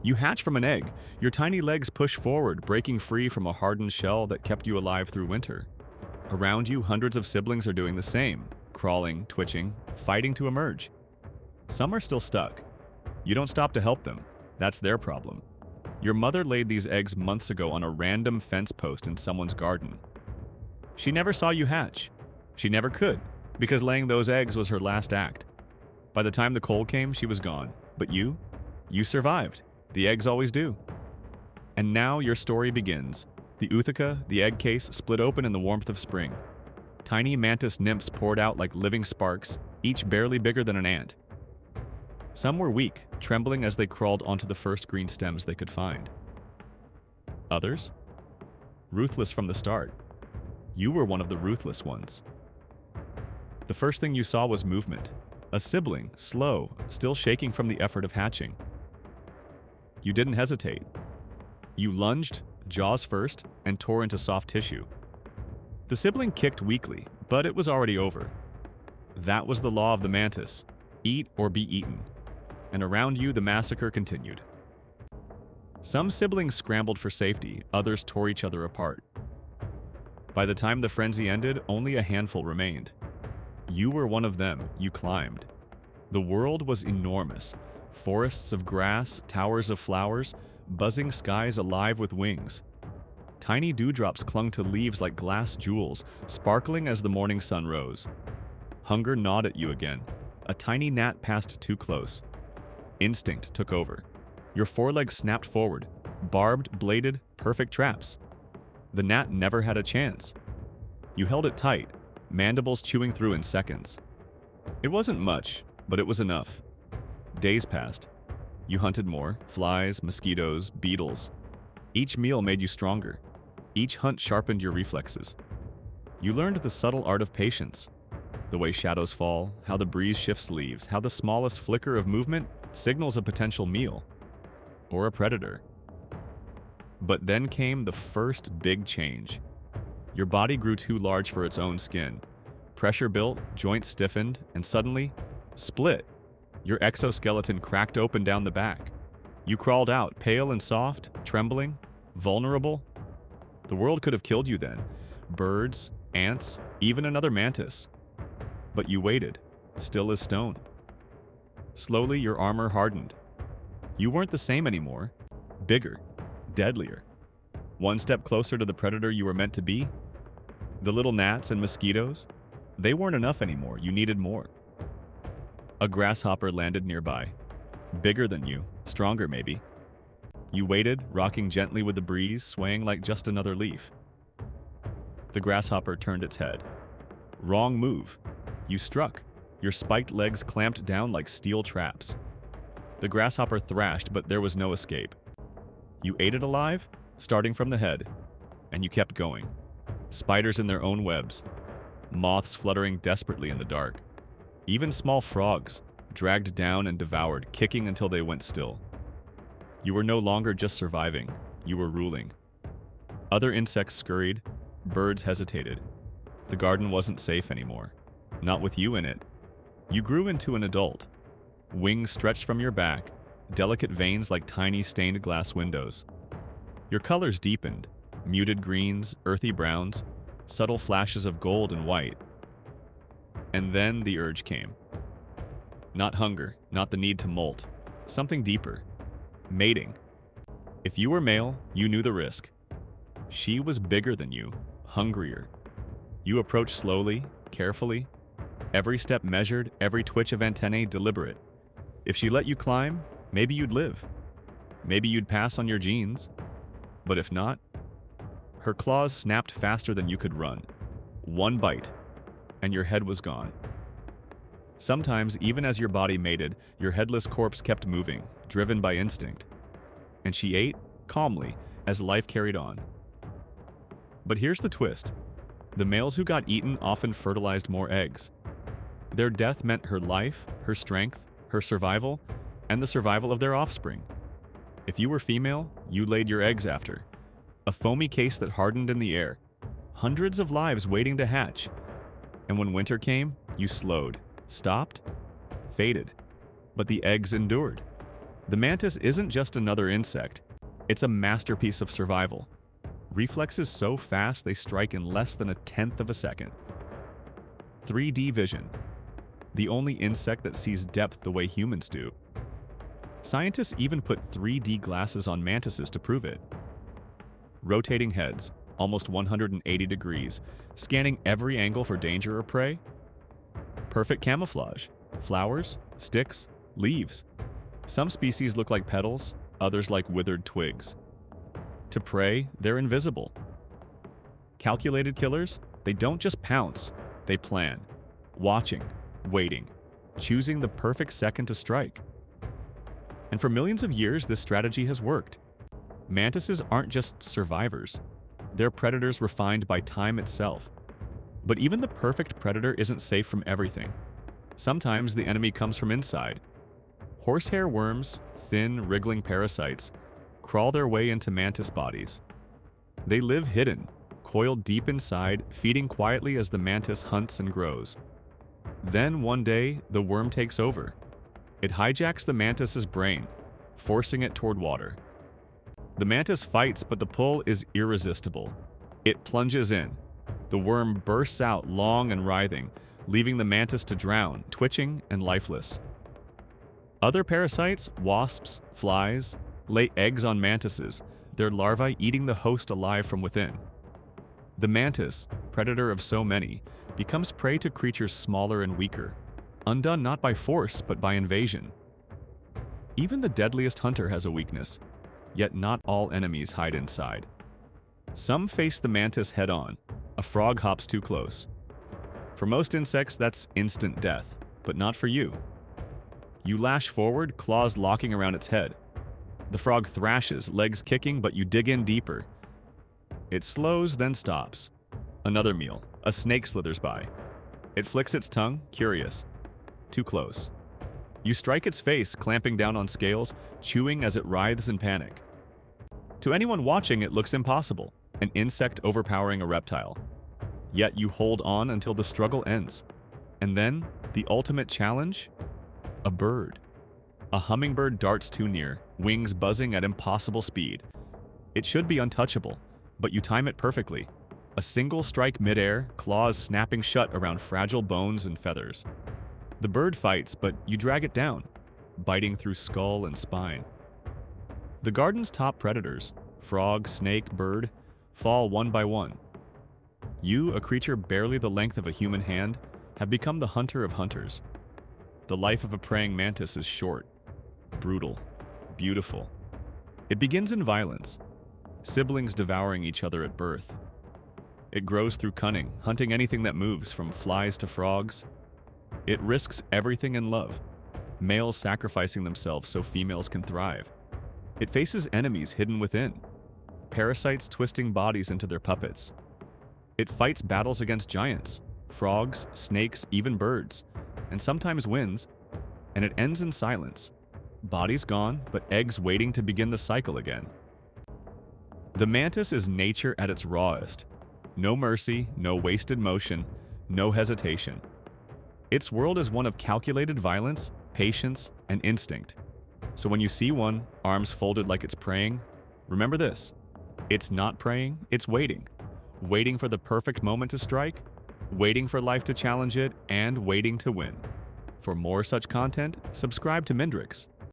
You hatch from an egg. Your tiny legs push forward, breaking free from a hardened shell that kept you alive through winter. Around you, hundreds of siblings are doing the same, crawling, twitching, fighting to emerge. Some are still stuck. You don't stop to help them. That's their problem. Your mother laid these eggs months ago on a random fence post in someone's garden. She never saw you hatch. She never could, because laying those eggs was her last act. By the time the cold came, she was gone. But you survived. The eggs always do. And now your story begins. The Uthaka, the egg case, split open in the warmth of spring. Tiny mantis nymphs poured out like living sparks, each barely bigger than an ant. Some were weak, trembling as they crawled onto the first green stems they could find. Others? Ruthless from the start. You were one of the ruthless ones. The first thing you saw was movement. A sibling, slow, still shaking from the effort of hatching. You didn't hesitate. You lunged, jaws first, and tore into soft tissue. The sibling kicked weakly, but it was already over. That was the law of the mantis. Eat or be eaten. And around you, the massacre continued. Some siblings scrambled for safety, others tore each other apart. By the time the frenzy ended, only a handful remained. You were one of them. You climbed. The world was enormous. Forests of grass, towers of flowers, buzzing skies alive with wings. Tiny dewdrops clung to leaves like glass jewels, sparkling as the morning sun rose. Hunger gnawed at you again. A tiny gnat passed too close. Instinct took over. Your forelegs snapped forward. Barbed, bladed, perfect traps. The gnat never had a chance. You held it tight, mandibles chewing through in seconds. It wasn't much, but it was enough. Days passed. You hunted more, flies, mosquitoes, beetles. Each meal made you stronger. Each hunt sharpened your reflexes. You learned the subtle art of patience. The way shadows fall, how the breeze shifts leaves, how the smallest flicker of movement signals a potential meal. Or a predator. But then came the first big change. Your body grew too large for its own skin. Pressure built, joints stiffened, and suddenly, split. Your exoskeleton cracked open down the back. You crawled out, pale and soft, trembling, vulnerable. The world could have killed you then. Birds, ants, even another mantis. But you waited, still as stone. Slowly, your armor hardened. You weren't the same anymore. Bigger, deadlier. One step closer to the predator you were meant to be. The little gnats and mosquitoes, they weren't enough anymore. You needed more. A grasshopper landed nearby. Bigger than you, stronger maybe. You waited, rocking gently with the breeze, swaying like just another leaf. The grasshopper turned its head. Wrong move. You struck. Your spiked legs clamped down like steel traps. The grasshopper thrashed, but there was no escape. You ate it alive, starting from the head, and you kept going. Spiders in their own webs, moths fluttering desperately in the dark. Even small frogs, dragged down and devoured, kicking until they went still. You were no longer just surviving, you were ruling. Other insects scurried, birds hesitated. The garden wasn't safe anymore. Not with you in it. You grew into an adult. Wings stretched from your back, delicate veins like tiny stained glass windows. Your colors deepened, muted greens, earthy browns, subtle flashes of gold and white. And then the urge came. Not hunger, not the need to molt. Something deeper. Mating. If you were male, you knew the risk. She was bigger than you, hungrier. You approached slowly, carefully. Every step measured, every twitch of antennae deliberate. If she let you climb, maybe you'd live. Maybe you'd pass on your genes. But if not, her claws snapped faster than you could run. One bite, and your head was gone. Sometimes, even as your body mated, your headless corpse kept moving, driven by instinct. And she ate, calmly, as life carried on. But here's the twist. The males who got eaten often fertilized more eggs. Their death meant her life, her strength, her survival, and the survival of their offspring. If you were female, you laid your eggs after. A foamy case that hardened in the air. Hundreds of lives waiting to hatch. And when winter came, you slowed, stopped, faded. But the eggs endured. The mantis isn't just another insect, it's a masterpiece of survival. Reflexes so fast they strike in less than a tenth of a second. 3D vision, the only insect that sees depth the way humans do. Scientists even put 3D glasses on mantises to prove it. Rotating heads, almost 180 degrees, scanning every angle for danger or prey. Perfect camouflage, flowers, sticks, leaves. Some species look like petals, others like withered twigs. To prey, they're invisible. Calculated killers, they don't just pounce, they plan. Watching, waiting, choosing the perfect second to strike. And for millions of years, this strategy has worked. Mantises aren't just survivors. They're predators refined by time itself. But even the perfect predator isn't safe from everything. Sometimes the enemy comes from inside. Horsehair worms, thin, wriggling parasites, crawl their way into mantis bodies. They live hidden, coiled deep inside, feeding quietly as the mantis hunts and grows. Then, one day, the worm takes over. It hijacks the mantis's brain, forcing it toward water. The mantis fights, but the pull is irresistible. It plunges in. The worm bursts out long and writhing, leaving the mantis to drown, twitching and lifeless. Other parasites, wasps, flies, lay eggs on mantises, their larvae eating the host alive from within. The mantis, predator of so many, becomes prey to creatures smaller and weaker, undone not by force but by invasion. Even the deadliest hunter has a weakness, yet not all enemies hide inside. Some face the mantis head-on. A frog hops too close. For most insects, that's instant death, but not for you. You lash forward, claws locking around its head. The frog thrashes, legs kicking, but you dig in deeper. It slows, then stops. Another meal. A snake slithers by. It flicks its tongue, curious. Too close. You strike its face, clamping down on scales, chewing as it writhes in panic. To anyone watching, it looks impossible, an insect overpowering a reptile. Yet you hold on until the struggle ends. And then, the ultimate challenge? A bird. A hummingbird darts too near, wings buzzing at impossible speed. It should be untouchable, but you time it perfectly. A single strike midair, claws snapping shut around fragile bones and feathers. The bird fights, but you drag it down, biting through skull and spine. The garden's top predators, frog, snake, bird, fall one by one. You, a creature barely the length of a human hand, have become the hunter of hunters. The life of a preying mantis is short, brutal, beautiful. It begins in violence, siblings devouring each other at birth. It grows through cunning, hunting anything that moves, from flies to frogs. It risks everything in love, males sacrificing themselves so females can thrive. It faces enemies hidden within, parasites twisting bodies into their puppets. It fights battles against giants, frogs, snakes, even birds, and sometimes wins, and it ends in silence. Bodies gone, but eggs waiting to begin the cycle again. The mantis is nature at its rawest. No mercy, no wasted motion, no hesitation. Its world is one of calculated violence, patience, and instinct. So when you see one, arms folded like it's praying, remember this: it's not praying, it's waiting. Waiting for the perfect moment to strike, waiting for life to challenge it, and waiting to win. For more such content, subscribe to Mindrix.